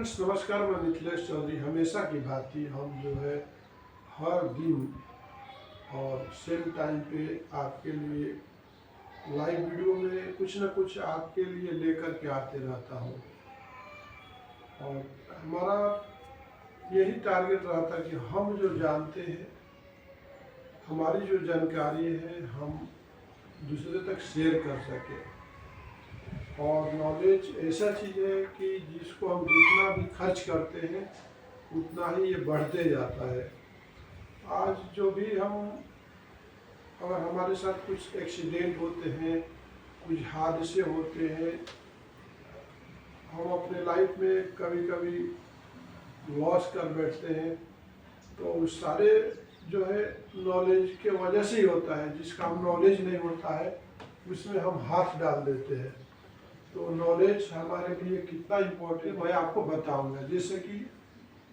Friends नमस्कार, मैं मिथिलेश चौधरी। हमेशा की भांति हम जो है हर दिन और सेम टाइम पे आपके लिए लाइव वीडियो में कुछ न कुछ आपके लिए लेकर के आते रहता हूँ। और हमारा यही टारगेट रहता है कि हम जो जानते हैं, हमारी जो जानकारी है, हम दूसरे तक शेयर कर सकें। और नॉलेज ऐसा चीज़ है कि जिसको हम जितना भी खर्च करते हैं उतना ही ये बढ़ते जाता है। आज जो भी हम अगर हमारे साथ कुछ एक्सीडेंट होते हैं, कुछ हादसे होते हैं, हम अपने लाइफ में कभी कभी लॉस कर बैठते हैं, तो उस सारे जो है नॉलेज के वजह से ही होता है। जिसका हम नॉलेज नहीं होता है उसमें हम हाथ डाल देते हैं। तो नॉलेज हमारे लिए कितना इम्पोर्टेंट मैं आपको बताऊंगा। जैसे कि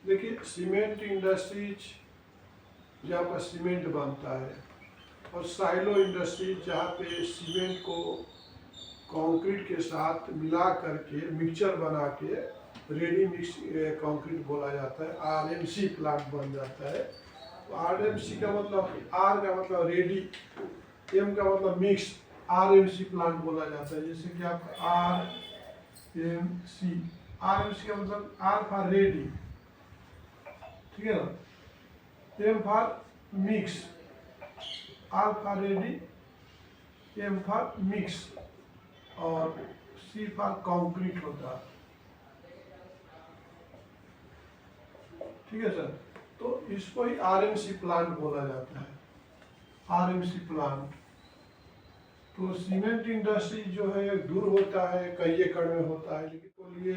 देखिए, सीमेंट इंडस्ट्रीज जहाँ पर सीमेंट बनता है, और साइलो इंडस्ट्रीज जहाँ पे सीमेंट को कंक्रीट के साथ मिला करके मिक्सचर बना के रेडी मिक्स कंक्रीट बोला जाता है, आरएमसी प्लांट बन जाता है। तो आरएमसी का मतलब, आर का मतलब रेडी, एम का मतलब मिक्स, आरएमसी प्लांट बोला जाता है। जैसे कि आप आरएमसी, आरएमसी का मतलब आर फॉर रेडी, ठीक है ना, M for mix, R for ready, M for mix, और सी फॉर कंक्रीट होता है, ठीक है सर। तो इसको ही आरएमसी प्लांट बोला जाता है, आरएमसी प्लांट। तो सीमेंट इंडस्ट्री जो है दूर होता है, कई एकड़ में होता है, लेकिन तो लिए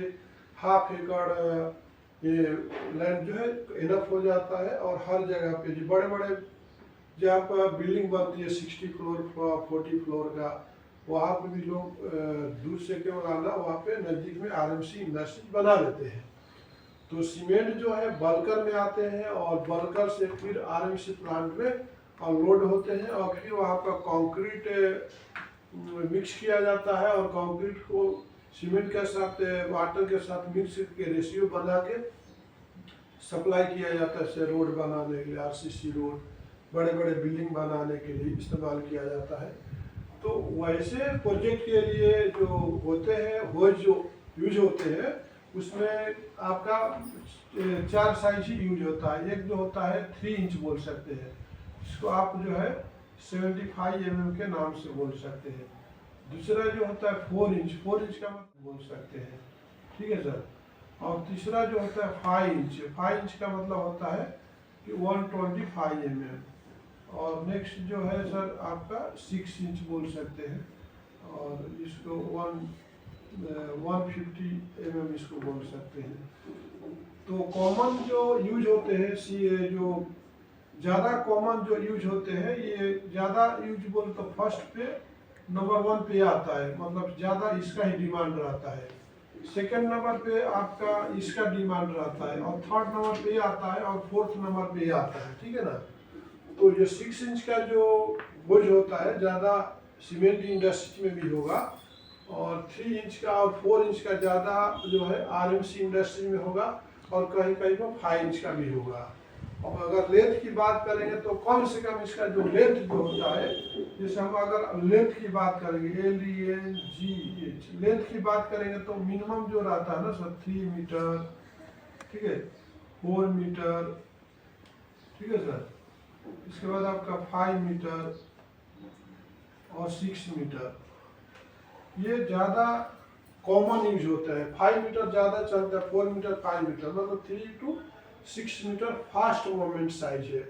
हाफ एकड़ ये लैंड जो है इनफ हो जाता है। और हर जगह पे जो बड़े बड़े जहाँ पर बिल्डिंग बनती है 60 फ्लोर 40 फ्लोर का, वहाँ पे भी लोग दूर से केवल आना, वहाँ पे नज़दीक में आरएमसी इंडस्ट्री बना लेते हैं। तो सीमेंट जो है बल्कर में आते हैं और बल्कर से फिर आरएमसी प्लांट में लोड होते हैं, और फिर वहाँ पर कंक्रीट मिक्स किया जाता है, और कंक्रीट को सीमेंट के साथ वाटर के साथ मिक्स के रेशियो बना के सप्लाई किया जाता है। जैसे रोड बनाने के लिए आरसीसी रोड, बड़े बड़े बिल्डिंग बनाने के लिए इस्तेमाल किया जाता है। तो वैसे प्रोजेक्ट के लिए जो होते हैं, वो जो यूज होते हैं, उसमें आपका 4 साइज ही यूज होता है। एक जो होता है 3 इंच बोल सकते हैं, इसको आप जो है 75 mm के नाम से बोल सकते हैं। दूसरा जो होता है 4 इंच, 4 इंच का मतलब बोल सकते हैं, ठीक है सर। और तीसरा जो होता है 5 इंच, 5 इंच का मतलब होता है कि 125 mm। और नेक्स्ट जो है सर आपका 6 इंच बोल सकते हैं, और इसको 150 mm इसको बोल सकते हैं। तो कॉमन जो यूज होते हैं, जो ज़्यादा कॉमन जो यूज होते हैं, ये ज़्यादा यूजबल तो फर्स्ट पे नंबर 1 पे आता है, मतलब ज़्यादा इसका ही डिमांड रहता है। सेकंड नंबर पे आपका इसका डिमांड रहता है, और थर्ड नंबर पे आता है, और फोर्थ नंबर पे आता है, ठीक है ना। तो ये 6 इंच का जो बोझ होता है ज़्यादा सीमेंट इंडस्ट्री में भी होगा, और 3 इंच का और 4 इंच का ज़्यादा जो है आरएमसी इंडस्ट्री में होगा, और कहीं कहीं पर 5 इंच का भी होगा। और अगर लेंथ की बात करेंगे तो कम से कम इसका जो लेंथ जो होता है, जैसे हम अगर लेंथ की बात करेंगे, LENGH लेंथ की बात करेंगे, तो मिनिमम जो रहता है ना सर 3 मीटर, ठीक है, 4 मीटर, ठीक है सर। इसके बाद आपका 5 मीटर और 6 मीटर, ये ज़्यादा कॉमन यूज होता है। 5 मीटर ज़्यादा चलता है, 4 मीटर 5 मीटर, मतलब 3 to 6 metre fast movement size है।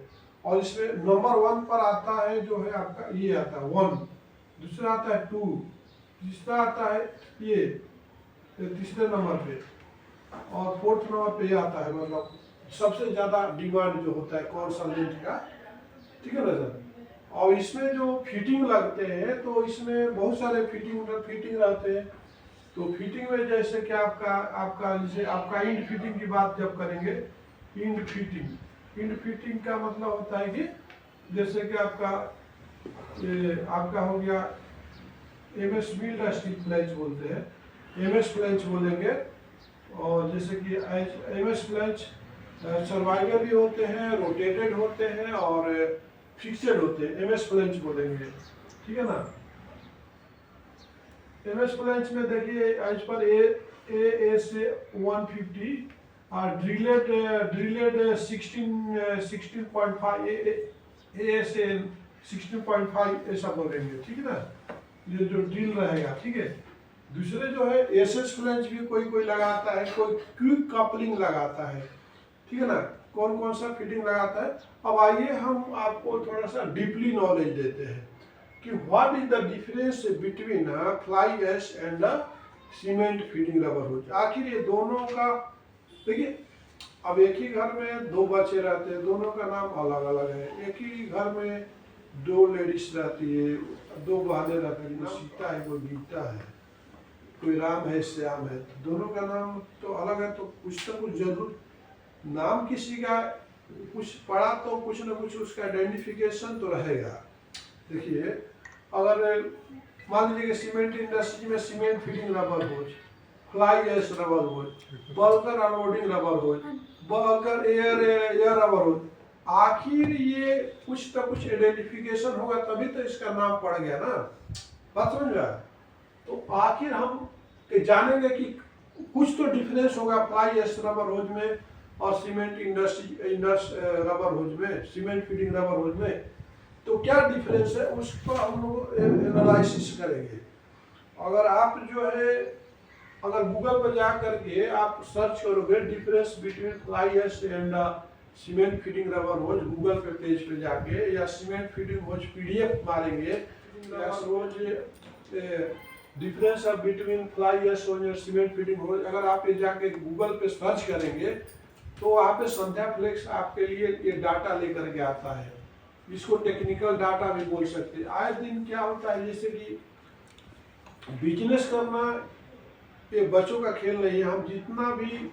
और इसमें नंबर 1 पर आता है जो है आपका, ये आता है 1, दूसरा आता है 2, तीसरा आता है ये तीसरे नंबर पे, और फोर्थ नंबर पे आता है। मतलब सबसे ज़्यादा डिमांड जो होता है कौन सा लेंथ का, ठीक है ना सर। और इसमें जो फिटिंग लगते हैं, तो इसमें बहुत सारे फिटिंग रहते हैं। तो फिटिंग में जैसे कि आपका जैसे आपका इंड फिटिंग की बात जब करेंगे, इंड फिटिंग का मतलब होता है कि जैसे कि आपका हो गया MS मिल्ड स्टील फ्लैंज बोलते हैं, MS फ्लैंज बोलेंगे, और जैसे कि एमएस फ्लैंच सर्वाइवल भी होते हैं, रोटेटेड होते हैं और फिक्सेड होते हैं, एमएस फ्लैंच बोलेंगे, ठीक है ना। एमएस फ्लैंच में देखिए एज पर ए से 150 और ड्रिलेड 16.5 ए से 16.5 ऐसा बोलेंगे, ठीक है ना, ये जो ड्रिल रहेगा, ठीक है। दूसरे जो है एसएस फ्लैंच भी कोई लगाता है, कोई क्विक कपलिंग लगाता है, ठीक है ना, कौन कौन सा फिटिंग लगाता है। अब आइए हम आपको थोड़ा सा डीपली नॉलेज देते हैं कि what is the difference between fly ash and cement feeding rubber hose. आखिर ये दोनों का देखिए, अब एक ही घर में दो बच्चे रहते हैं, दोनों का नाम अलग अलग है। एक ही घर में दो लेडीज रहती है, दो बहनें रहती है, कोई सीता है कोई गीता है, कोई राम है श्याम है, दोनों का नाम तो अलग है, तो कुछ ना कुछ जरूर नाम किसी का कुछ पढ़ा तो कुछ ना कुछ उसका आइडेंटिफिकेशन तो रहेगा। देखिए अगर मान लीजिए कि सीमेंट इंडस्ट्री में सीमेंट फीडिंग रबर होज, फ्लाई ऐश रबर होज, बल्कर अनलोडिंग रबर होज, बल्कर एयर रबर होज, आखिर ये कुछ तो कुछ आइडेंटिफिकेशन होगा तभी तो इसका नाम पड़ गया ना, बात समझ रहा है। तो आखिर हम जानेंगे कि कुछ तो डिफरेंस होगा फ्लाई ऐश रबर होज में और सीमेंट इंडस्ट्री रबर होज में, सीमेंट फीडिंग रबर होज में, तो क्या डिफरेंस है उसको हम लोग एनालिसिस करेंगे। अगर आप जो है अगर गूगल पर जा करके आप सर्च करोगे difference between fly ash and cement feeding rubber hose, Google पे पेज पे जाके, या सीमेंट फीडिंग होज पीडीएफ मारेंगे, या रोज difference of between fly ash और सीमेंट फीडिंग होज, अगर आप ये जाके गूगल पे सर्च करेंगे तो वहाँ पे संध्या फ्लेक्स आपके लिए ये डाटा लेकर के आता है। इसको टेक्निकल डाटा भी बोल सकते हैं। आए दिन क्या होता है, जैसे कि बिजनेस करना ये बच्चों का खेल नहीं है। हम जितना भी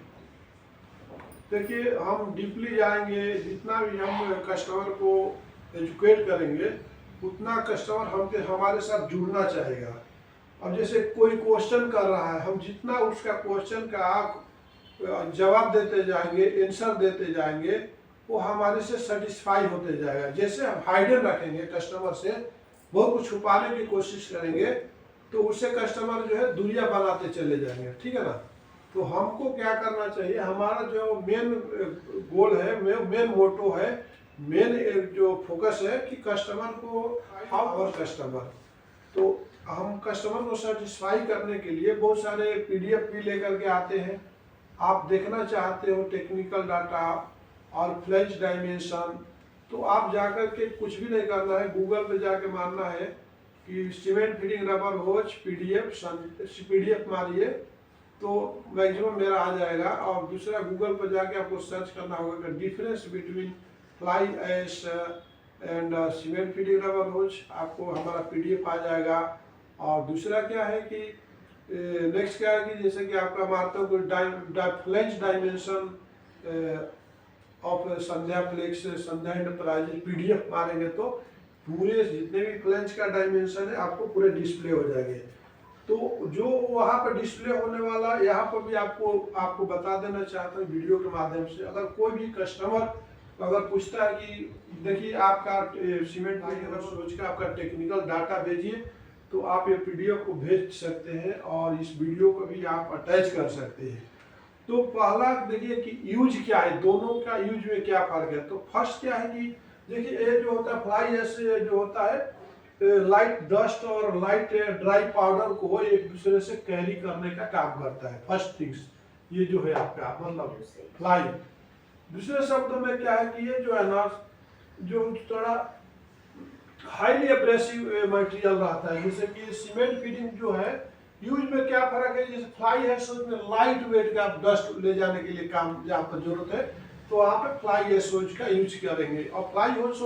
देखिए हम डीपली जाएंगे, जितना भी हम कस्टमर को एजुकेट करेंगे, उतना कस्टमर हमके हमारे साथ जुड़ना चाहेगा। अब जैसे कोई क्वेश्चन कर रहा है, हम जितना उसका क्वेश्चन का जवाब देते जाएंगे, आंसर देते जाएंगे, वो हमारे से सेटिस्फाई होते जाएगा। जैसे हम हाइडन रखेंगे कस्टमर से, बहुत कुछ छुपाने की कोशिश करेंगे, तो उससे कस्टमर जो है दूरियां बनाते चले जाएंगे, ठीक है ना। तो हमको क्या करना चाहिए, हमारा जो मेन गोल है, मेन मोटो है, मेन जो फोकस है कि कस्टमर को और कस्टमर, तो हम कस्टमर को सेटिस्फाई करने के लिए बहुत सारे पीडीएफ भी लेकर के आते हैं। आप देखना चाहते हो टेक्निकल डाटा और फ्लैंच डायमेंशन, तो आप जाकर के कुछ भी नहीं करना है, गूगल पे जाके मारना है कि सीमेंट फीडिंग रबर होज पीडीएफ मारिए तो मैक्सिमम मेरा आ जाएगा। और दूसरा गूगल पर जाके आपको सर्च करना होगा कि difference between fly ash and cement feeding rubber hose, आपको हमारा पीडीएफ आ जाएगा। और दूसरा क्या है कि नेक्स्ट क्या है कि जैसे कि आपका मारता हूँ फ्लैंच dimension of Sandhya flex, Sandhya enterprise PDF मारेंगे तो पूरे जितने भी फ्लैंच का डायमेंशन है आपको पूरे डिस्प्ले हो जाएंगे। तो जो वहाँ पर डिस्प्ले होने वाला, यहाँ पर भी आपको बता देना चाहता हूँ वीडियो के माध्यम से। अगर कोई भी कस्टमर अगर पूछता है कि देखिए आपका सीमेंट सोच का आपका टेक्निकल डाटा भेजिए, तो आप ये पीडीएफ को भेज सकते हैं और इस वीडियो को भी आप अटैच कर सकते हैं। तो पहला देखिए कि यूज क्या है, दोनों का यूज में क्या फर्क है। तो फर्स्ट क्या है कि देखिए ये जो होता है फ्लाई ऐश जो होता है लाइट डस्ट और लाइट ड्राई पाउडर को एक दूसरे से कैरी करने का काम करता है। फर्स्ट थिंग्स ये जो है आपका मतलब फ्लाई। दूसरे शब्दों में क्या है कि ये जो है ना जो थोड़ा हाईली एब्रेसिव मटेरियल रहता है, जैसे कि सीमेंट फीडिंग जो है यूज में क्या फर्क है, जैसे फ्लाई ऐश में लाइट वेट का डस्ट ले जाने के लिए काम जहाँ पर जरूरत है तो वहाँ पे फ्लाई ऐश का यूज करेंगे। और फ्लाई ऐश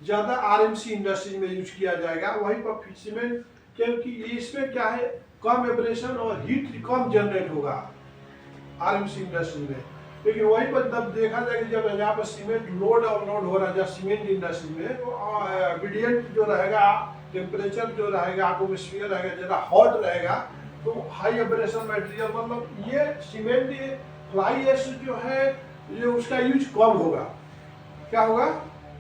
ज़्यादा आरएमसी इंडस्ट्री में यूज किया जाएगा, वहीं पर सीमेंट क्योंकि इसमें क्या है कम एब्रेशन और हीट कम जनरेट होगा आरएमसी इंडस्ट्री में। लेकिन वहीं पर जब देखा जाएगा जब यहाँ पर सीमेंट लोड और लोड हो रहा है, जब सीमेंट इंडस्ट्री में तो ग्रेडिएंट जो रहेगा, टेम्परेचर जो रहेगा, एटमॉस्फेयर रहेगा ज़्यादा हॉट रहेगा, तो हाई एब्रेशन मटेरियल मतलब ये सीमेंट फ्लाई एश जो है ये उसका यूज कम होगा। क्या होगा,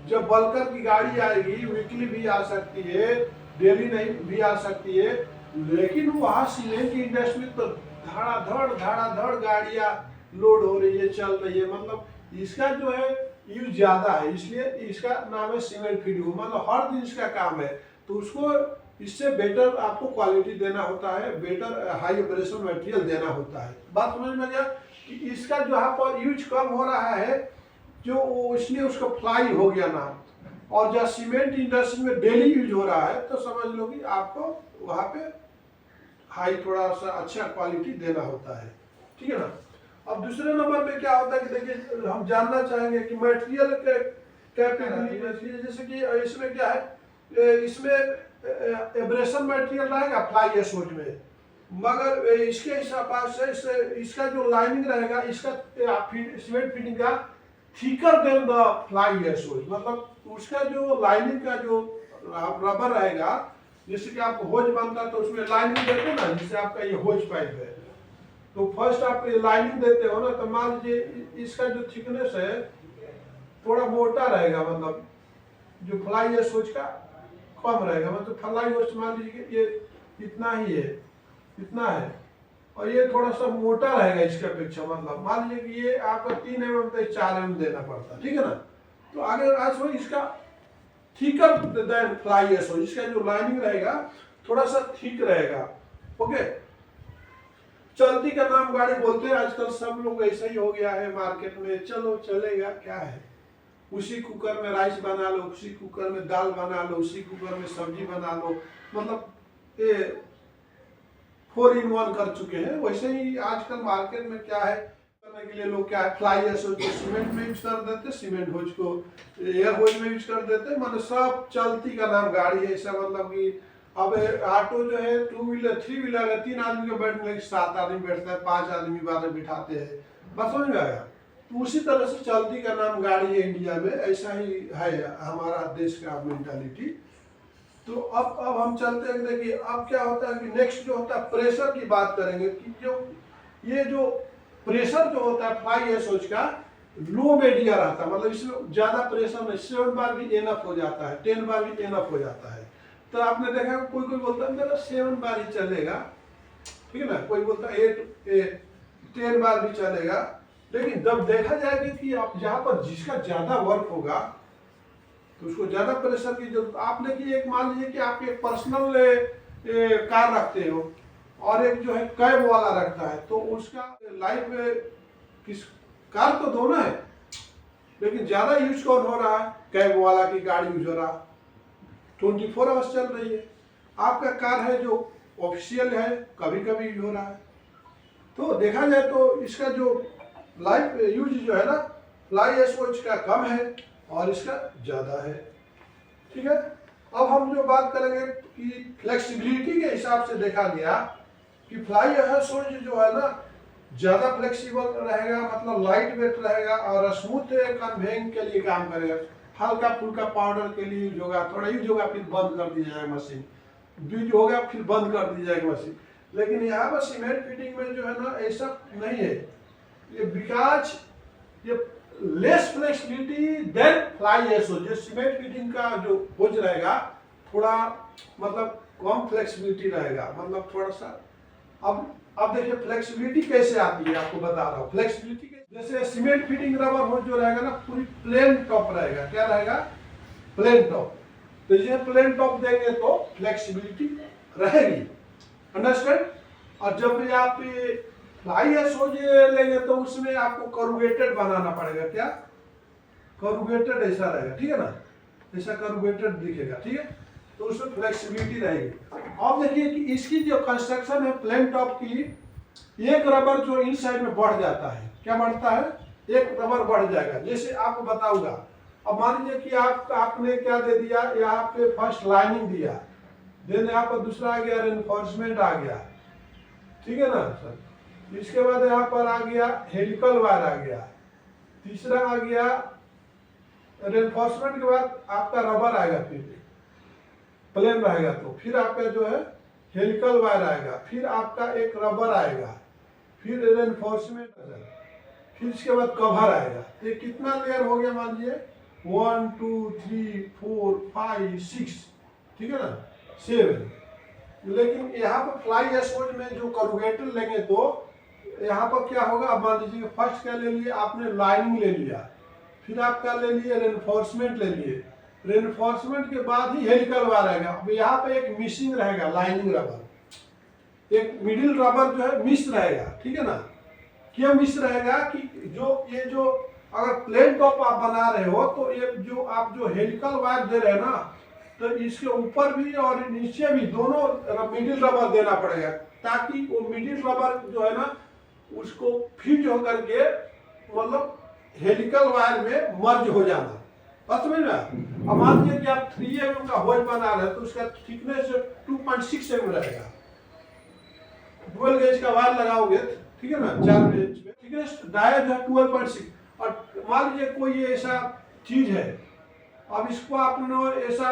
जब बल्कर की गाड़ी आएगी वीकली भी आ सकती है, डेली नहीं भी आ सकती है, लेकिन वहाँ सीमेंट की इंडस्ट्री तो धड़ाधड़ गाड़ियाँ लोड हो रही है, चल रही है, मतलब इसका जो है यूज ज्यादा है, इसलिए इसका नाम है सीमेंट फीडिंग। मतलब हर दिन इसका काम है, तो उसको इससे बेटर आपको क्वालिटी देना होता है, बेटर हाई ऑपरेशन मटेरियल देना होता है। बात समझ में गया कि इसका जो यहाँ पर यूज कम हो रहा है, जो इसलिए उसका फ्लाई हो गया नाम। और जब सीमेंट इंडस्ट्री में डेली यूज हो रहा है तो समझ लो कि आपको वहाँ पे हाई थोड़ा सा अच्छा क्वालिटी देना होता है, ठीक है ना। अब दूसरे नंबर पे क्या होता है कि देखिए हम जानना चाहेंगे कि मटेरियल के कैपेबिलिटी, जैसे कि इसमें क्या है, इसमें एब्रेशन मटेरियल रहेगा फ्लाई एशोज में, मगर इसके हिसाब से इसका जो लाइनिंग रहेगा इसका सीमेंट फिटिंग का थिकर देन द फ्लाई एशोज, मतलब उसका जो लाइनिंग का जो रबर रहेगा, जैसे कि आप होज बनता है तो उसमें लाइनिंग देते हैं ना, जिससे आपका ये होज पाइप है, तो फर्स्ट आप लाइनिंग देते हो ना, तो मान लीजिए इसका जो थिकनेस है थोड़ा मोटा रहेगा, मतलब जो फ्लाई एशोज का कम रहेगा, मतलब फ्लाई एशोज मान लीजिए ये इतना ही है, इतना है, और ये थोड़ा सा मोटा रहेगा इसके अपेक्षा, मतलब मान लीजिए कि ये आपका 3 mm तो 4 mm देना पड़ता है, ठीक है ना। तो अगर आज हो इसका थिकर देन फ्लाई एशोज, इसका जो लाइनिंग रहेगा थोड़ा सा थिक रहेगा, ओके। चलती का नाम गाड़ी बोलते हैं आजकल सब लोग, ऐसा ही हो गया है मार्केट में, चलो चलेगा क्या है, उसी कुकर में राइस बना लो, उसी कुकर में दाल बना लो, उसी कुकर में सब्जी बना लो, मतलब ये 4 in 1 कर चुके हैं। वैसे ही आजकल मार्केट में क्या है करने के लिए लोग क्या है, फ्लाई एशोज को सीमेंट में यूज कर देते, सीमेंट होज को एयर होज में यूज कर देते, मतलब सब चलती का नाम गाड़ी है, ऐसा मतलब कि अब ऑटो जो है 2 व्हीलर 3 व्हीलर है, 3 आदमी के बैठने 7 आदमी बैठता है, 5 आदमी बाद में बिठाते हैं, बस समझ में आया। तो उसी तरह से चलती का नाम गाड़ी है इंडिया में, ऐसा ही है हमारा देश का मेंटालिटी। तो अब हम चलते हैं, देखिए अब क्या होता है कि नेक्स्ट जो होता है प्रेशर की बात करेंगे, कि जो ये जो प्रेशर जो होता है फ्लाई एशोज का लो में दिया रहता है, मतलब इसमें ज्यादा प्रेशर में 7 बार भी एनफ हो जाता है, 10 बार भी एनफ हो जाता है। तो आपने देखा कोई बोलता है मेरा 7 बार ही चलेगा, ठीक है ना, कोई बोलता है 10 बार भी चलेगा, लेकिन जब देखा जाएगा कि आप जहाँ पर जिसका ज्यादा वर्क होगा तो उसको ज्यादा प्रेशर की जरूरत। आपने कि एक मान लीजिए कि आप एक पर्सनल कार रखते हो और एक जो है कैब वाला रखता है, तो उसका लाइफ किस कार तो दोनों है, लेकिन ज्यादा यूज कौन हो रहा है, कैब वाला की गाड़ी यूज हो रहा, 24 आवर्स चल रही है। आपका कार है जो ऑफिशियल है, कभी कभी यूज हो रहा है। तो देखा जाए तो इसका जो लाइफ यूज जो है ना फ्लाई एशोज का कम है और इसका ज्यादा है, ठीक है। अब हम जो बात करेंगे कि फ्लेक्सिबिलिटी के हिसाब से देखा गया कि फ्लाई एशोज जो है ना ज्यादा फ्लेक्सिबल रहेगा, मतलब लाइट वेट रहेगा और स्मूथ कन्वेइंग के लिए काम करेगा, हल्का फुल्का पाउडर के लिए यूज होगा, थोड़ा यूज होगा फिर बंद कर दी जाएगा मशीन, यूज होगा फिर बंद कर दी जाएगी मशीन। लेकिन यहाँ पर सीमेंट फिटिंग में जो है ना ऐसा नहीं है, ये बिकॉज ये लेस फ्लेक्सिबिलिटी देन फ्लाई एशोज, जो सीमेंट फिटिंग का जो होज रहेगा थोड़ा मतलब कम फ्लेक्सिबिलिटी रहेगा, मतलब थोड़ा सा। अब देखिए फ्लेक्सिबिलिटी कैसे आती है, आपको बता रहा हूँ फ्लेक्सिबिलिटी। जैसे सीमेंट फिटिंग रबर होज जो रहेगा ना पूरी प्लेन टॉप रहेगा, क्या रहेगा, प्लेन टॉप। तो ये प्लेन टॉप देंगे तो फ्लेक्सिबिलिटी रहेगी, अंडरस्टैंड। और जब भी आप फ्लाई एशोज लेंगे तो उसमें आपको करूगेटेड बनाना पड़ेगा, क्या करूगेटेड ऐसा रहेगा, ठीक है ना, ऐसा करूगेटेड दिखेगा, ठीक है, तो उसमें फ्लेक्सिबिलिटी रहेगी। अब देखिए कि इसकी जो कंस्ट्रक्शन है प्लेन टॉप की, एक रबर जो इन साइड में बढ़ जाता है, क्या बढ़ता है, एक रबर बढ़ जाएगा। जैसे आपको बताऊंगा, अब मान लीजिए कि आपने क्या दे दिया, यहाँ पे फर्स्ट लाइनिंग दिया, देन यहाँ पर दूसरा आ गया रेनफोर्समेंट आ गया, ठीक है ना सर। इसके बाद यहाँ पर आ गया हेलिकल वायर आ गया, तीसरा आ गया रेनफोर्समेंट के बाद आपका रबर आएगा, फिर प्लेन रहेगा, तो फिर आपका जो है हेलिकल वायर आएगा, फिर आपका एक रबर आएगा, फिर रेनफोर्समेंट, फिर इसके बाद कवर आएगा। तो ये कितना लेयर हो गया मान लीजिए 1 2 3 4 5 6, ठीक है ना, 7। लेकिन यहाँ पर फ्लाई एशोज में जो करूगेटर लेंगे तो यहाँ पर क्या होगा, अब मान लीजिए फर्स्ट क्या ले लिए आपने, लाइनिंग ले लिया, फिर आप क्या ले लिए, रेनफोर्समेंट ले लिए, रेनफोर्समेंट के बाद ही हेलिकल वायर आएगा। अब यहाँ पे एक मिसिंग रहेगा, लाइनिंग रबर, एक मिडिल रबर जो है मिस रहेगा, ठीक है ना। क्यों मिस रहेगा कि जो अगर प्लेन टॉप आप बना रहे हो तो ये जो आप जो हेलिकल वायर दे रहे हैं ना, तो इसके ऊपर भी और नीचे भी दोनों मिडिल रबर देना पड़ेगा, ताकि वो मिडिल रबर जो है ना उसको फिट होकर के मतलब हेलिकल वायर में मर्ज हो जाना। बात समझ में? अब मान लीजिए कि आप 3 mm का होल बना रहे हैं तो उसका थिकनेस 2.6 mm रहेगा, डुअल गेज का वायर लगाओगे, ठीक है ना, 4 गेज पे थिकनेस डाया जो है 12.6। और मान लीजिए कोई ऐसा चीज है, अब इसको आपने ऐसा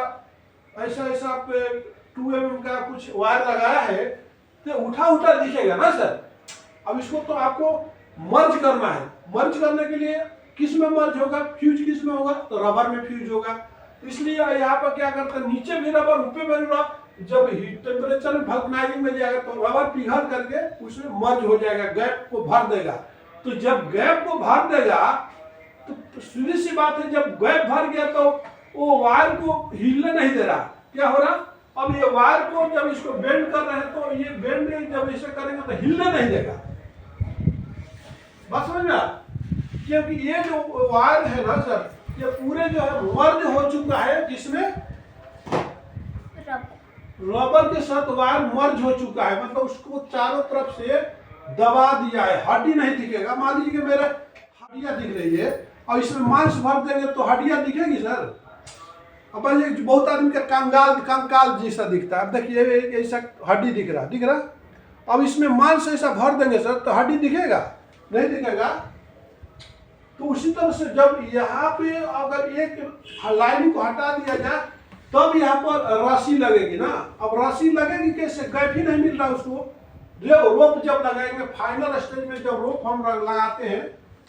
2 mm का कुछ वायर लगाया है तो उठा दिखेगा ना सर। अब इसको तो आपको मर्ज करना है, मर्ज करने के लिए किस में मर्ज होगा, फ्यूज किस में होगा, तो रबर में फ्यूज होगा। इसलिए यहाँ पर क्या करते हैं, नीचे भी रबर ऊपर भी रबर, जब हीट टेम्परेचर में वल्कनाइजिंग में जाएगा तो रबर पिघल करके उसमें मर्ज हो जाएगा, गैप को भर देगा। तो जब गैप को भर देगा तो सीधी सी बात है, जब गैप भर गया तो वो वायर को हिलने नहीं दे रहा। क्या हो रहा, अब ये वायर को जब इसको बेंड कर रहे हैं तो ये बेंड जब इसे करेंगे तो हिलने नहीं देगा। बात समझ में? क्योंकि ये जो वायर है ना सर, ये पूरे जो है मर्ज हो चुका है, जिसमें रबर के साथ वायर मर्ज हो चुका है, मतलब उसको चारों तरफ से दबा दिया है, हड्डी नहीं दिखेगा। मान लीजिए कि मेरे हड्डियां दिख रही है और इसमें मांस भर देंगे तो हड्डियां दिखेगी सर। अब ये बहुत आदमी का कंकाल जैसा दिखता है। अब देखिए ऐसा हड्डी दिख रहा, अब इसमें मांस ऐसा भर देंगे सर तो हड्डी दिखेगा, नहीं दिखेगा। तो उसी तरह से जब यहाँ पे अगर एक लाइनिंग को हटा दिया जाए तब यहाँ पर रस्सी लगेगी ना। अब रस्सी लगेगी कैसे, गैप ही नहीं मिल रहा उसको। रोप जब लगाएंगे फाइनल स्टेज में, जब रोप हम लगाते हैं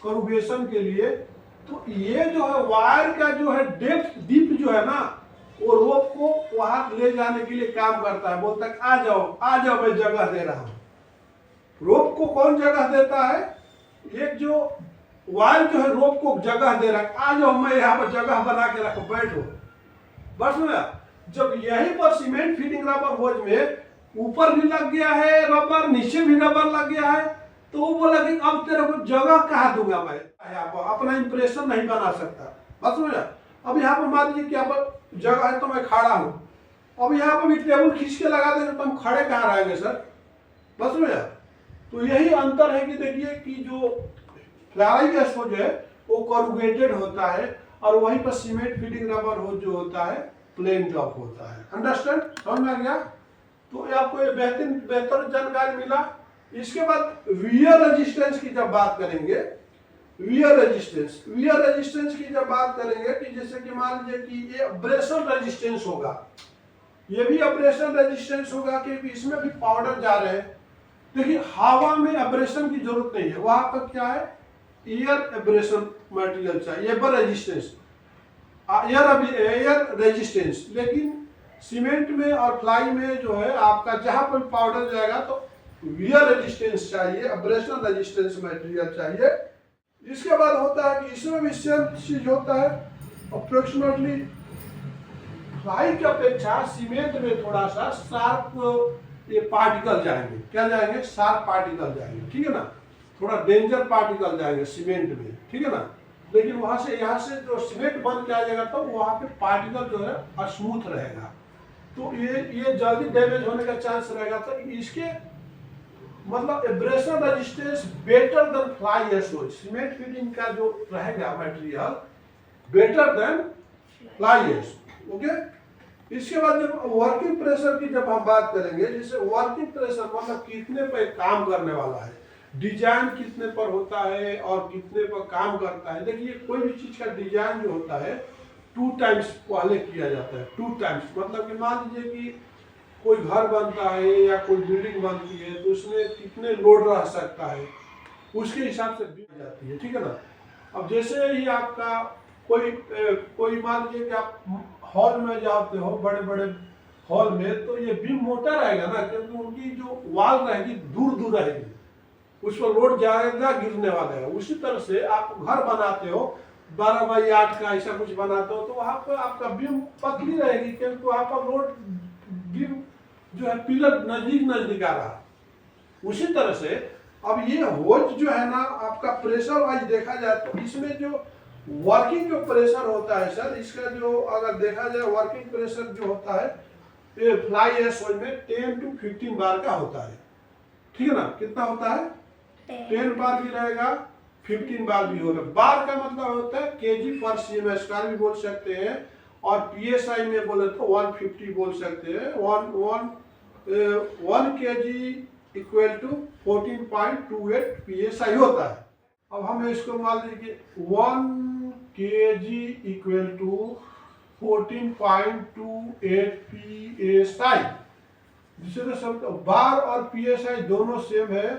करूगेशन के लिए, तो ये जो है वायर का जो है डेप्थ डीप जो है ना, वो रोप को वहां ले जाने के लिए काम करता है। बोलता है आ जाओ मैं जगह दे रहा हूँ। रोप को कौन जगह देता है, एक जो वायर जो है रोप को जगह दे रहा है, आ जाओ मैं यहाँ पर जगह बना के रखो, बैठो। बस में जब यहीं पर सीमेंट फीडिंग रबर होज में ऊपर भी लग गया है रबर, नीचे भी रबर लग गया है, तो वो बोला कि अब तेरे को जगह कहाँ दूंगा मैं, यहाँ पर अपना इंप्रेशन नहीं बना सकता। बस में अब यहाँ पर मान लीजिए कि यहाँ पर जगह है तो मैं खड़ा हूँ, अब यहाँ पर भी टेबल खींच के लगा देंगे तो हम खड़े कहाँ रहेंगे सर। बस में तो यही अंतर है कि देखिए कि जो फ्लाई एशोज है वो करूगेटेड होता है और वहीं पर सीमेंट फीडिंग रबर हो जो होता है प्लेन टॉप होता है। अंडरस्टैंड, समझ में आ गया? तो ये आपको ये बेहतर जानकारी मिला। इसके बाद वियर रेजिस्टेंस की जब बात करेंगे, वियर रेजिस्टेंस की जब बात करेंगे कि जैसे कि मान लीजिए कि ये अब्रेशन रेजिस्टेंस होगा, ये भी अब्रेशन रेजिस्टेंस होगा क्योंकि इसमें भी पाउडर जा रहे हैं। देखिए हवा में अब्रेशन की जरूरत नहीं है, वहां पर क्या है, एयर एब्रेशन मटेरियल चाहिए, एयर रेजिस्टेंस। लेकिन सीमेंट में और फ्लाई में जो है आपका जहां पर पाउडर जाएगा तो वियर रेजिस्टेंस चाहिए, अब्रेशन रेजिस्टेंस मटेरियल चाहिए। इसके बाद होता है कि इसमें भी सेम चीज होता है, अप्रोक्सीमेटली फ्लाई की अपेक्षा सीमेंट में थोड़ा सा शार्प ये पार्टिकल जाएंगे। क्या जाएंगे, शार्प पार्टिकल जाएंगे, ठीक है ना, थोड़ा डेंजर पार्टिकल जाएंगे सीमेंट में, ठीक है ना। लेकिन वहां से यहाँ से जो सीमेंट बन के आ जाएगा तो वहां पे पार्टिकल जो है स्मूथ रहेगा, तो ये जल्दी डैमेज होने का चांस रहेगा। तो इसके मतलब abrasion resistance better than fly ashes, cement feeding का जो रहेगा material better than fly ash. Okay, इसके बाद जब वर्किंग प्रेशर की जब हम बात करेंगे, जैसे वर्किंग प्रेशर मतलब कितने पे काम करने वाला है, डिजाइन कितने पर होता है और कितने पर काम करता है। देखिए कोई भी चीज का डिजाइन जो होता है 2 टाइम्स पहले किया जाता है। 2 टाइम्स मतलब कि मान लीजिए कि कोई घर बनता है या कोई बिल्डिंग बनती है तो उसमें कितने लोड रह सकता है उसके हिसाब से दी जाती है, ठीक है ना। अब जैसे ही आपका कोई मान लीजिए कि आप हॉल में जाते हो, बड़े बड़े हॉल में, तो ये बीम मोटा रहेगा ना, क्योंकि उनकी जो वाल रहेगी दूर दूर रहेगी, उस पर लोड ज्यादा गिरने वाला है। उसी तरह से आप घर बनाते हो 12x8 का ऐसा कुछ बनाते हो तो वहां पर आपका बीम पतली रहेगी, क्योंकि वहां पर लोड बीम जो है पिलर नजदीक नजदीक आ रहा। उसी तरह से अब ये होज जो है ना आपका प्रेशर वाइज देखा जाए तो इसमें जो वर्किंग जो प्रेशर होता है सर, इसका जो अगर देखा जाए वर्किंग प्रेशर जो होता है ये फ्लाई एश होज में 10 to 15 बार का होता है, ठीक है ना। कितना होता है? 10 बार भी रहेगा, 15 बार भी होगा। बार का मतलब होता है केजी पर सीएम स्क्वायर भी बोल सकते हैं, और पीएसआई में बोले तो 150 बोल सकते हैं। 1 केजी इक्वल टू 14.28 पीएसआई होता है। अब हम इसको मान लीजिए 1 केजी इक्वल टू 14.28 पीएसआई, जिसे तो सब बार और पीएसआई दोनों सेम है,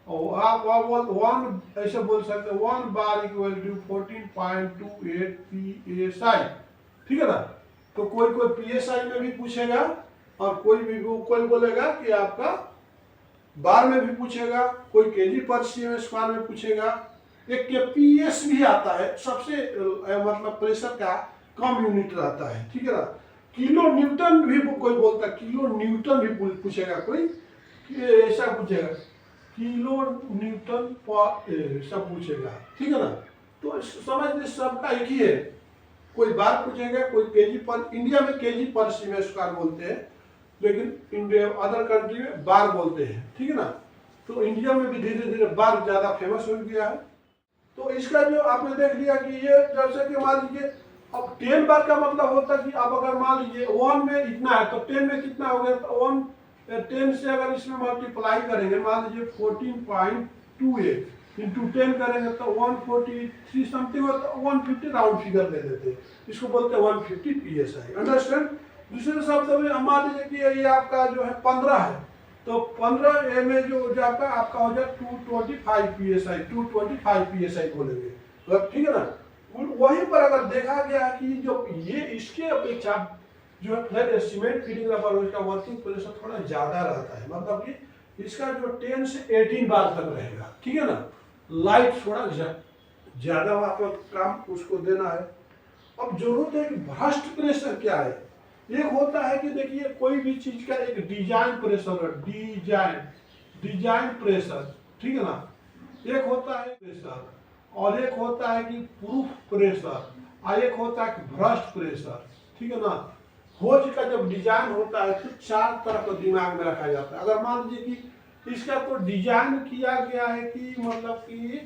और आप वन ऐसे बोल सकते हैं 1 बार इक्वल टू 14.28 पीएसआई, ठीक है ना। तो कोई पीएसआई में भी पूछेगा और कोई बोलेगा कि आपका बार में भी पूछेगा, कोई केजी पर सीएम स्क्वायर में पूछेगा। एक केपीएस भी आता है, सबसे मतलब प्रेशर का कम यूनिट रहता है, ठीक है ना। किलो न्यूटन भी कोई बोलता है, किलो न्यूटन भी पूछेगा कोई, ऐसा पूछेगा किलो न्यूटन पर सब पूछेगा, ठीक है ना। तो समझ लीजिए सबका एक ही है, कोई बार पूछेगा, कोई केजी पर, इंडिया में केजी पर सीएम स्क्वायर बोलते हैं, लेकिन इंडिया अदर कंट्री में बार बोलते हैं, ठीक है ना। तो इंडिया में भी धीरे धीरे बार ज्यादा फेमस हो गया है। तो इसका जो आपने देख लिया कि ये जैसे कि मान लीजिए अब 10 बार का मतलब होता है कि अब अगर मान लीजिए 1 में इतना है तो 10 में कितना हो गया, तो 10 से अगर इसमें मल्टीप्लाई करेंगे, मान लीजिए 14.28 इंटू 10 करेंगे तो 143 समथिंग हो, तो 150 राउंड फिगर ले लेते हैं, इसको बोलते हैं 150 पीएसआई, अंडरस्टैंड। दूसरे शब्द में मान लीजिए कि ये आपका जो है 15 है, तो 15 में जो आपका हो जाए 225 पीएसआई, 225 पीएसआई बोलेंगे, तो ठीक है ना। वहीं पर अगर देखा गया कि जो ये इसके अपेक्षा जो है सीमेंट फीडिंग रबर उसका वर्किंग प्रेशर थोड़ा ज्यादा रहता है, मतलब कि इसका जो 10 से 18 बार तक रहेगा, ठीक है ना। लाइट थोड़ा ज्यादा वहां पर काम उसको देना है। अब जरूरत है कि भ्रष्ट प्रेशर क्या है। एक होता है कि देखिए कोई भी चीज का एक डिजाइन प्रेशर है, डिजाइन प्रेशर, ठीक है ना। एक होता है प्रेशर, और एक होता है कि प्रूफ प्रेशर, और एक होता है कि भ्रष्ट प्रेशर, ठीक है ना। होज का जब डिजाइन होता है तो 4 तरह का दिमाग में रखा जाता है। अगर मान लीजिए कि इसका तो डिजाइन किया गया है कि मतलब कि ये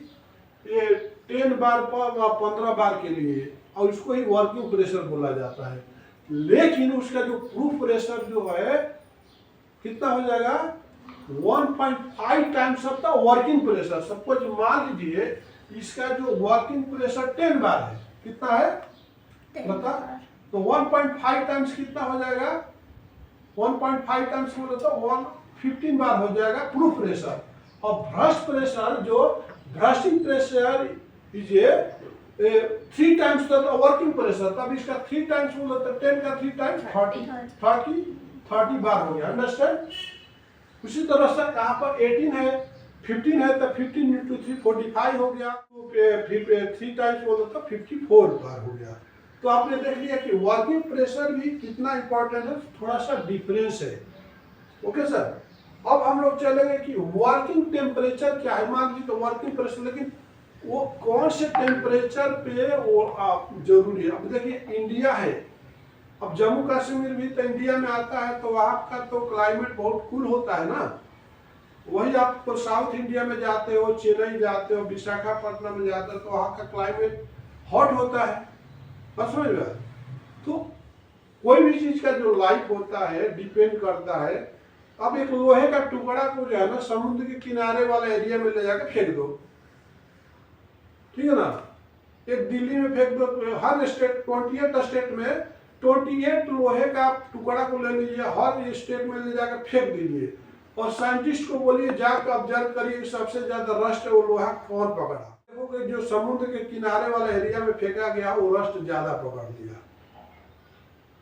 10 बार पर 15 बार के लिए, और उसको ही वर्किंग प्रेशर बोला जाता है। लेकिन उसका जो प्रूफ प्रेशर जो है कितना हो जाएगा, 1.5 times of the working pressure. Suppose मान लीजिए इसका जो वर्किंग प्रेशर 10 बार है, कितना है बता, तो 1.5 टाइम्स कितना हो जाएगा, 1.5 टाइम्स बोले तो 115 बार हो जाएगा प्रूफ प्रेशर। और भ्रष्ट प्रेशर जो bursting pressure is 3 times the working pressure, तब इसका 3 टाइम्स बोले तो 10 का 3 टाइम्स 30 बार हो गया, अंडरस्टैंड। उसी तरह से यहाँ पर 18 है, 15 है, तो 15 इंटू 3 45 हो गया, तो फिर 3 टाइम्स बोले तो 54 बार हो गया। तो आपने देख लिया कि वर्किंग प्रेशर भी कितना इंपॉर्टेंट है, थोड़ा सा डिफरेंस है, ओके सर। अब हम लोग चलेंगे कि वर्किंग टेम्परेचर क्या है। मान लीजिए तो वर्किंग प्रेशर, लेकिन वो कौन से टेम्परेचर पे वो जरूरी है। अब देखिए इंडिया है, अब जम्मू कश्मीर भी तो इंडिया में आता है, तो वहाँ का तो क्लाइमेट बहुत कूल होता है ना। वही आप तो साउथ इंडिया में जाते हो, चेन्नई जाते हो, विशाखापट्टनम में जाते हो, तो वहाँ का क्लाइमेट हॉट होता है, बस समझ में। तो कोई भी चीज का जो लाइफ होता है डिपेंड करता है। अब एक लोहे का टुकड़ा को जो है ना समुद्र के किनारे वाले एरिया में ले जाकर फेंक दो, ठीक है ना। एक दिल्ली में फेंक दो, हर स्टेट 28 स्टेट में 28 लोहे का टुकड़ा को ले लीजिए, हर स्टेट में ले जाकर फेंक दीजिए और साइंटिस्ट को बोलिए जाकर ऑब्जर्व करिए सबसे ज्यादा रस्ट वो लोहा कौन पकड़ा। देखोगे जो समुद्र के किनारे वाला एरिया में फेंका गया वो रस्ट ज्यादा पकड़ लिया।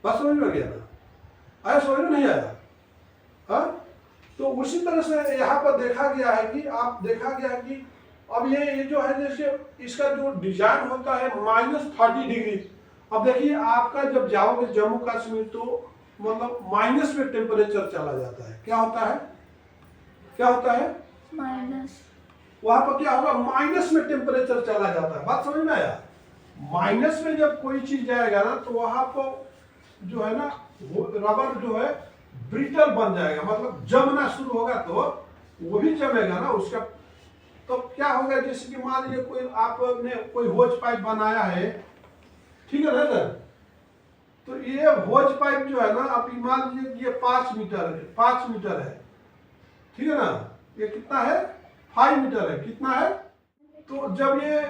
बस समझ में गया ना? आया समझ में नहीं आया? हाँ, तो उसी तरह से यहाँ पर देखा गया है कि अब ये जो है जैसे इसका जो डिजाइन होता है -30 डिग्री। अब देखिए आपका जब जाओगे जम्मू कश्मीर तो मतलब माइनस में टेम्परेचर चला जाता है। क्या होता है माइनस। वहां पर क्या होगा? माइनस में टेम्परेचर चला जाता है। बात समझ में आया? माइनस में जब कोई चीज जाएगा ना तो वहां पर जो है ना रबर जो है ब्रिटल बन जाएगा, मतलब जमना शुरू होगा तो वो भी जमेगा ना उसका। तो क्या होगा जैसे कि मान लीजिए कोई आपने कोई होज पाइप बनाया है, ठीक है ना सर? तो ये होज पाइप जो है ना आप मान लीजिए कि ये 5 मीटर है, ठीक है ना? ये कितना है? 5 मीटर है। कितना है? तो जब ये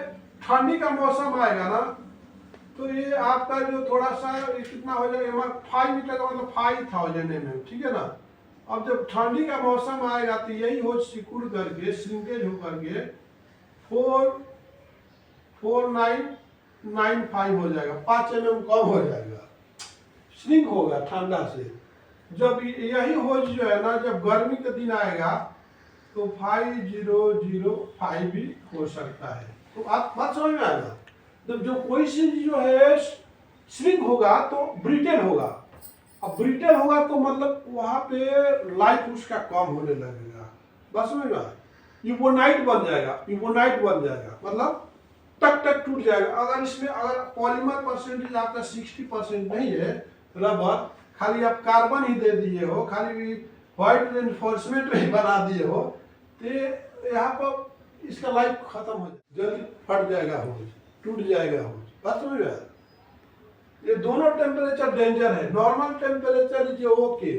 ठंडी का मौसम आएगा ना तो ये आपका जो थोड़ा सा ये कितना हो जाएगा? 5 मीटर का मतलब 5000 mm, ठीक है ना? अब जब ठंडी का मौसम आएगा तो यही होज सिकुड़ करके श्रिंकेज हो करके 4995 हो जाएगा, 5 mm कम हो जाएगा, श्रिंक होगा ठंडा से। जब यही होज जो है ना जब गर्मी के दिन आएगा तो 5005 भी हो सकता है। तो आप बात समझ में आएगा? जब जो कोई चीज जो है श्रिंक होगा तो ब्रिटेल होगा। अब ब्रिटेल होगा तो मतलब वहां पे लाइफ उसका कम होने लगेगा। बस समझ में? यूबोनाइट बन जाएगा मतलब टक टक टूट जाएगा। अगर इसमें अगर पॉलीमर परसेंटेज आपका 60% नहीं है रबर, खाली आप कार्बन ही दे दिए हो, खाली व्हाइट रेनफोर्समेंट ही बना दिए हो, तो यहाँ पर इसका लाइफ खत्म हो जाएगा, जल्दी फट जाएगा, हो टूट जाएगा। हो बात समझ में? ये दोनों टेम्परेचर डेंजर है। नॉर्मल टेम्परेचर इज ओके,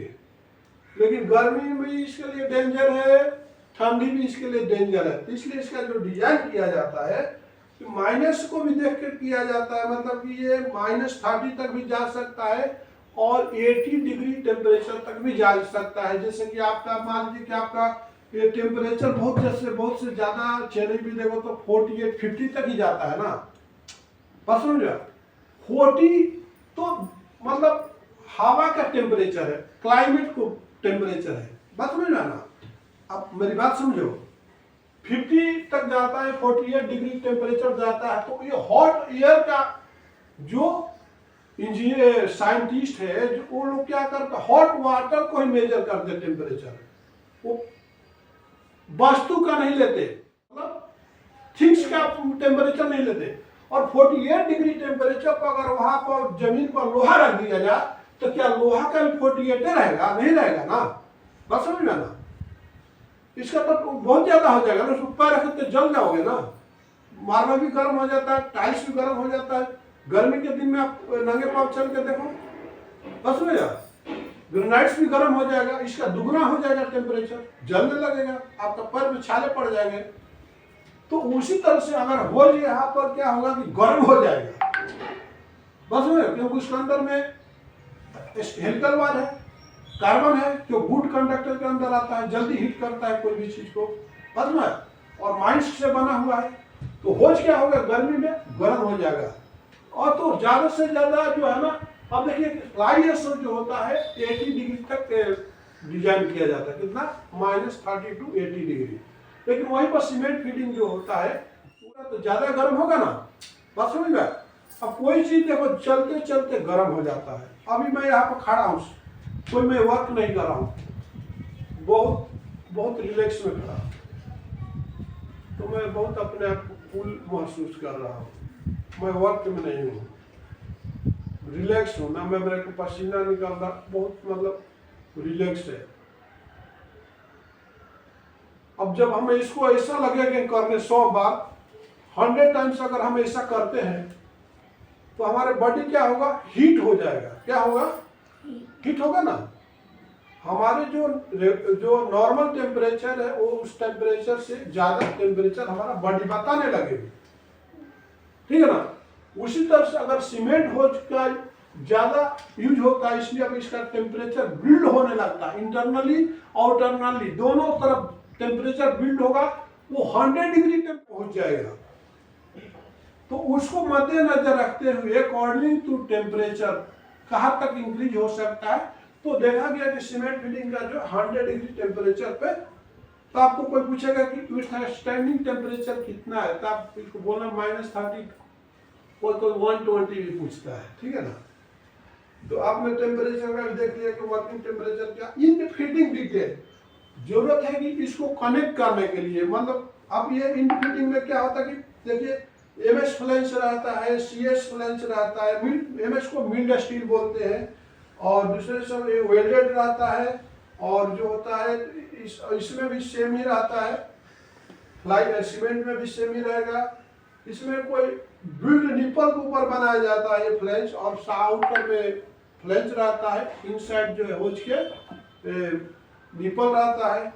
लेकिन गर्मी भी इसके लिए डेंजर है, ठंडी भी इसके लिए डेंजर है। तो इसलिए इसका जो डिजाइन किया जाता है कि माइनस को भी देख कर किया जाता है, मतलब कि ये -30 तक भी जा सकता है और 80 डिग्री टेम्परेचर तक भी जा सकता है। जैसे कि आपका मान लीजिए कि आपका ये टेम्परेचर बहुत से ज्यादा चेन्नई भी देखो तो 48-50 तक ही जाता है ना। बस समझो 40 तो मतलब हवा का टेम्परेचर है, क्लाइमेट को टेम्परेचर है। बात समझ ना? अब मेरी बात समझो, 50 तक जाता है, 48 डिग्री टेम्परेचर जाता है। तो ये हॉट एयर का जो इंजीनियर साइंटिस्ट है जो वो लोग क्या करते, हॉट वाटर को ही मेजर करते टेम्परेचर, वो वस्तु का नहीं लेते, मतलब थिंग्स का टेम्परेचर नहीं लेते। और 48 डिग्री टेम्परेचर पर अगर वहां पर जमीन पर लोहा रख दिया जाए तो क्या लोहा का भी 48 रहेगा? नहीं रहेगा ना। बस समझ में ना? इसका तो बहुत ज्यादा हो जाएगा ना, उसको पैर रख के जल जाओगे ना। मार्बल भी गर्म हो जाता है, टाइल्स भी गर्म हो जाता है। गर्मी के दिन में आप नंगे पांव चल के देखो, बस में ग्रेनाइट्स भी गर्म हो जाएगा, इसका दुगना हो जाएगा टेम्परेचर, जलने लगेगा, आपका पैर में छाले पड़ जाएंगे। तो उसी तरह से अगर हो यहाँ पर क्या होगा कि गर्म हो जाएगा, बस में, क्योंकि उसके अंदर में हेलिकल वायर है, कार्बन है जो गुड कंडक्टर के अंदर आता है, जल्दी हीट करता है कोई भी चीज को, बस में, और माइंस से बना हुआ है। तो होज क्या होगा? गर्मी में गर्म हो जाएगा। और तो ज्यादा से ज्यादा जो है ना, अब देखिए ISO जो होता है 80 डिग्री तक डिजाइन किया जाता है। कितना? -30 to 80 डिग्री। लेकिन वहीं पर सीमेंट फीडिंग जो होता है पूरा तो ज्यादा गर्म होगा ना। बात समझ में? अब कोई चीज देखो चलते चलते गर्म हो जाता है। अभी मैं यहाँ पर खड़ा हूँ, कोई मैं वर्क नहीं कर रहा हूँ, बहुत रिलैक्स में खड़ा, तो मैं बहुत अपने आप को कूल महसूस कर रहा हूँ। मैं वर्क में नहीं हूँ, रिलैक्स हूँ ना, मैं मेरे को पसीना निकल रहा, बहुत मतलब रिलैक्स है। अब जब हम इसको ऐसा लगेगा करने 100 बार 100 टाइम्स अगर हम ऐसा करते हैं तो हमारे बॉडी क्या होगा? हीट हो जाएगा। क्या होगा? हीट होगा ना। हमारे जो नॉर्मल टेम्परेचर है वो उस टेम्परेचर से ज्यादा टेम्परेचर हमारा बॉडी बताने लगेगी, ठीक है ना। उसी तरह से अगर सीमेंट होज का ज़्यादा यूज होता है, इसलिए अब इसका टेम्परेचर बिल्ड होने लगता है, इंटरनली आउटरनली दोनों तरफ टेम्परेचर बिल्ड होगा, वो 100 डिग्री तक पहुंच जाएगा। तो उसको मद्देनजर रखते हुए अकॉर्डिंग टू टेम्परेचर कहाँ तक इंक्रीज हो सकता है, तो देखा गया कि सीमेंट फिटिंग का जो 100 डिग्री टेम्परेचर पे, तो आपको कोई पूछेगा कि विथस्टैंडिंग टेम्परेचर कितना है, तो आप इसको बोलना -30, कोई 120 भी पूछता है, ठीक है ना। तो आपने टेम्परेचर का भी देख लिया कि वर्किंग टेम्परेचर क्या, इन फिटिंग डिटेल जरूरत है कि इसको कनेक्ट करने के लिए, मतलब अब ये इन फिटिंग में क्या होता है कि देखिए एमएस फ्लेंस रहता है, सीएस फ्लेंस रहता है, एमएस को मिल्ड स्टील बोलते हैं, और दूसरे सब वेल्डेड रहता है, और जो होता है इसमें भी सेम ही रहता है, फ्लाई सीमेंट में भी सेम ही रहेगा। इसमें कोई बिल्ड निपल के ऊपर बनाया जाता है ये फ्लेंस, और आउटर में फ्लेंस रहता है, इनसाइड जो है होज के निपल रहता है।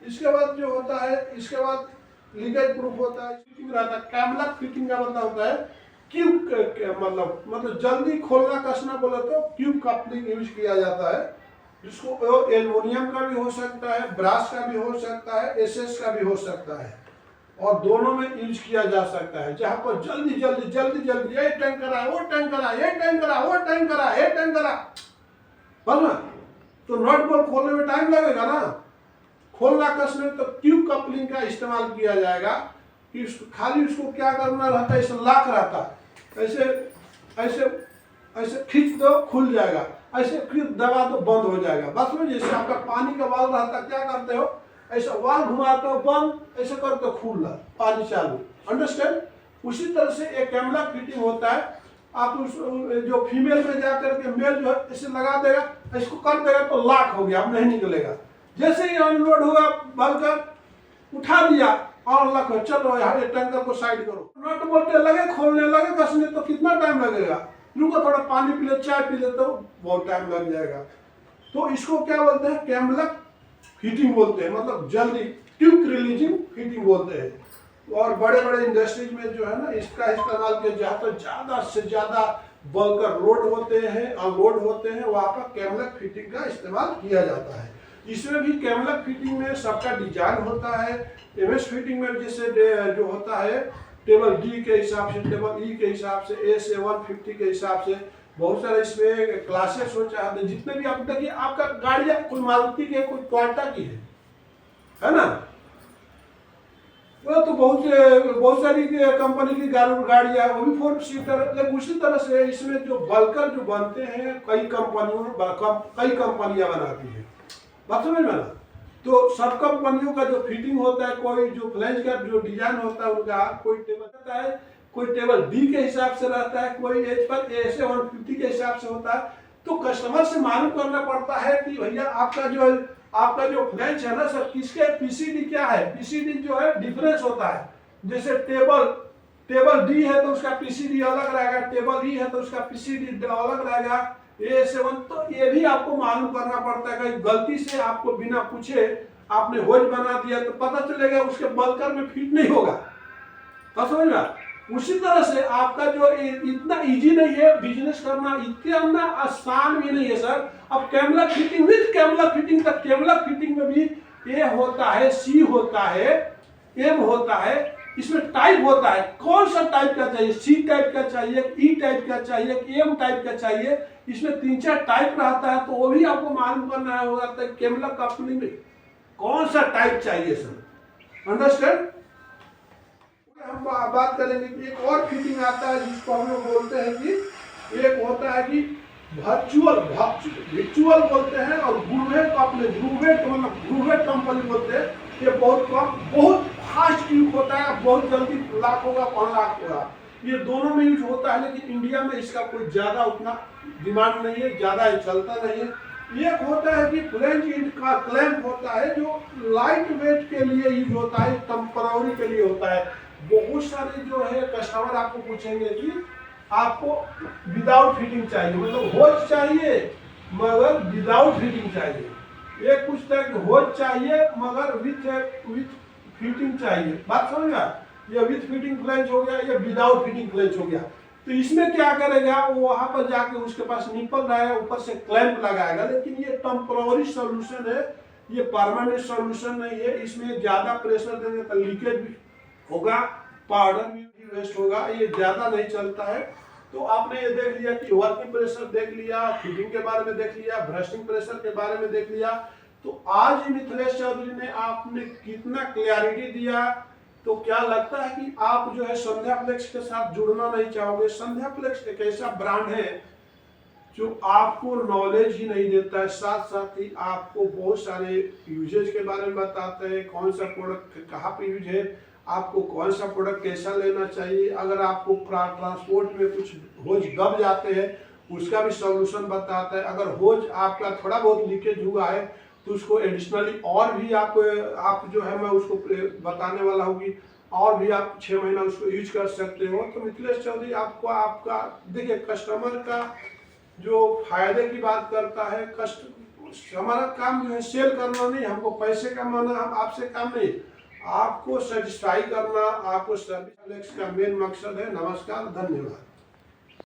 इसके बाद जो होता है, इसके बाद लीकेज प्रूफ होता है, फिटिंग रहता है। कैमलक फिटिंग का मतलब होता है क्यूब, मतलब जल्दी खोलना कसना बोले तो क्यूब कपलिंग यूज किया जाता है, जिसको एल्युमिनियम का भी हो सकता है, ब्रास का भी हो सकता है, एसएस का भी हो सकता है, और दोनों में यूज किया जा सकता है। जहां पर जल्दी जल्दी जल्दी जल्दी ये टैंकर आया, वो टैंकर आया, ये टैंकर आया, वो टैंकर आया, ये टैंकर आया, बस तो नट बोल्ट खोलने में टाइम लगेगा ना, खोलना कसने तो ट्यूब कपलिंग का इस्तेमाल किया जाएगा, कि खाली उसको क्या करना रहता है, ऐसे लाख रहता है, ऐसे ऐसे ऐसे खींच दो खुल जाएगा, ऐसे फिर दबा दो बंद हो जाएगा। बस में जैसे आपका पानी का वाल्व रहता, क्या करते हो, ऐसा वाल्व घुमाते हो बंद, ऐसे करते हो खुल रहा पानी चालू, अंडरस्टैंड। उसी तरह से एक कैमरा फिटिंग होता है, आप उस जो फीमेल में जाकर के मेल जो है इसे लगा देगा, इसको कर देगा तो लॉक हो गया, अब नहीं निकलेगा। जैसे ही अनलोड हुआ भरकर उठा दिया और लॉक हो, चलो यहाँ टैंकर को साइड करो, नट बोलते लगे खोलने लगे कसने तो कितना टाइम लगेगा, रुको थोड़ा पानी पी ले, चाय पी ले, तो बहुत टाइम लग जाएगा। तो इसको क्या बोलते हैं, कैमलक फिटिंग बोलते हैं, मतलब जल्दी ट्यूब रिलीजिंग फिटिंग बोलते हैं। और बड़े बड़े इंडस्ट्रीज में जो है ना इसका इस्तेमाल किया जाता है, ज़्यादा से ज़्यादा बल्कर लोड होते हैं, अनलोड होते हैं, वहाँ पर कैमलक फिटिंग का इस्तेमाल किया जाता है। इसमें भी कैमलक फिटिंग में सबका डिजाइन होता है। एमएस फिटिंग में जैसे जो होता है टेबल डी के हिसाब से, टेबल ई के हिसाब से, ए से 150 के हिसाब से, बहुत सारे इसमें क्लासेस हो चाहते, जितने भी आप देखिए, आपका गाड़ियाँ कोई मारुति की है, कोई टोयोटा की है ना, वो तो बहुत सारी कंपनी की गाड़ियाँ है, वो भी 4 सीटर। लेकिन उसी तरह से इसमें जो बल्कर जो बनते हैं, कई कंपनियां बनाती है, बात समझ में ना। तो सब कंपनियों का जो फिटिंग होता है, कोई जो फ्लैंज का जो डिजाइन होता है उनका, कोई टेबल रहता है, कोई टेबल डी के हिसाब से रहता है, कोई एज पर ऐसे 150 के हिसाब से होता है। तो कस्टमर से मालूम करना पड़ता है कि भैया आपका जो फ्लैंज है ना सर, किसके पीसीडी क्या है, पीसीडी जो है डिफरेंस होता है। जैसे टेबल डी है तो उसका पीसीडी अलग रहेगा, टेबल ई है तो उसका पीसीडी अलग रहेगा, A7। तो ये भी आपको मालूम करना पड़ता है, कहीं गलती से आपको बिना पूछे आपने होज बना दिया तो पता चलेगा उसके बल्कर में फिट नहीं होगा, समझ में। उसी तरह से आपका जो इतना इजी नहीं है बिजनेस करना, इतना आसान भी नहीं है सर। अब कैमलक फिटिंग विद कैमलक फिटिंग, तक कैमलक फिटिंग में भी ए होता है, सी होता है, एम होता है, इसमें टाइप होता है, कौन सा टाइप का चाहिए, सी टाइप का चाहिए, ई टाइप का चाहिए, एम टाइप का चाहिए, इसमें 3-4 टाइप रहता है। तो वो भी आपको मालूम करना होगा कैमलक कंपनी में कौन सा टाइप चाहिए सर, अंडरस्टैंड। हम बात करेंगे कि एक और फिटिंग आता है जिसको हम लोग बोलते हैं कि एक होता है कि वर्चुअल बोलते हैं, और ग्रूवेट कंपनी बोलते हैं। ये बहुत फास्ट यूज होता है, बहुत जल्दी लाख होगा, 5 लाख होगा, ये दोनों में यूज होता है। लेकिन इंडिया में इसका कोई ज्यादा उतना डिमांड नहीं है, ज्यादा चलता नहीं है। एक होता है कि फ्लैंज का क्लैंप होता है, जो लाइट वेट के लिए यूज होता है, टेम्पररी के लिए होता है। बहुत सारे जो है कस्टमर आपको पूछेंगे कि आपको विदाउट फिटिंग चाहिए, मतलब होज चाहिए मगर विदाउट फिटिंग चाहिए। एक पूछता है कि होज चाहिए मगर विथ फिटिंग चाहिए, बात समझ गया। ये विथ फिटिंग फ्लैंज हो गया, ये विदाउट फिटिंग फ्लैंज हो गया। तो इसमें क्या करेगा, वो वहां पर जाके उसके पास निपल रहा है, ऊपर से क्लैंप लगाएगा। लेकिन ये टेम्पररी सॉल्यूशन है, ये परमानेंट सॉल्यूशन नहीं है। इसमें ज्यादा प्रेशर देंगे तो लीकेज भी होगा, पाउडर भी वेस्ट होगा, ये ज्यादा नहीं चलता है। तो आपने ये देख लिया कि वर्किंग प्रेशर देख लिया, फिटिंग के बारे में देख लिया, ब्रशिंग प्रेशर के बारे में देख लिया। तो आज मिथिलेश चौधरी ने आपने कितना क्लैरिटी दिया। तो क्या लगता है कि आप जो है संध्या फ्लेक्स के साथ जुड़ना नहीं चाहोगे? संध्या फ्लेक्स एक ऐसा ब्रांड है जो आपको नॉलेज ही नहीं देता है, साथ साथ ही आपको बहुत सारे यूजेज के बारे में बताते हैं, कौन सा प्रोडक्ट कहाँ पे यूज है, आपको कौन सा प्रोडक्ट कैसा लेना चाहिए। अगर आपको ट्रांसपोर्ट में कुछ होज दब जाते हैं उसका भी सॉल्यूशन बताता है। अगर होज आपका थोड़ा बहुत लीकेज हुआ है तो उसको एडिशनली और भी आप जो है मैं उसको बताने वाला हूँ कि और भी आप 6 महीना उसको यूज कर सकते हो। तो मिथिलेश चौधरी आपको आपका देखिए कस्टमर का जो फायदे की बात करता है। हमारा काम जो है सेल करना नहीं, हमको पैसे कमाना, हम आपसे काम नहीं, आपको सेटिस्फाई करना, आपको सर्विस का मेन मकसद है। नमस्कार, धन्यवाद।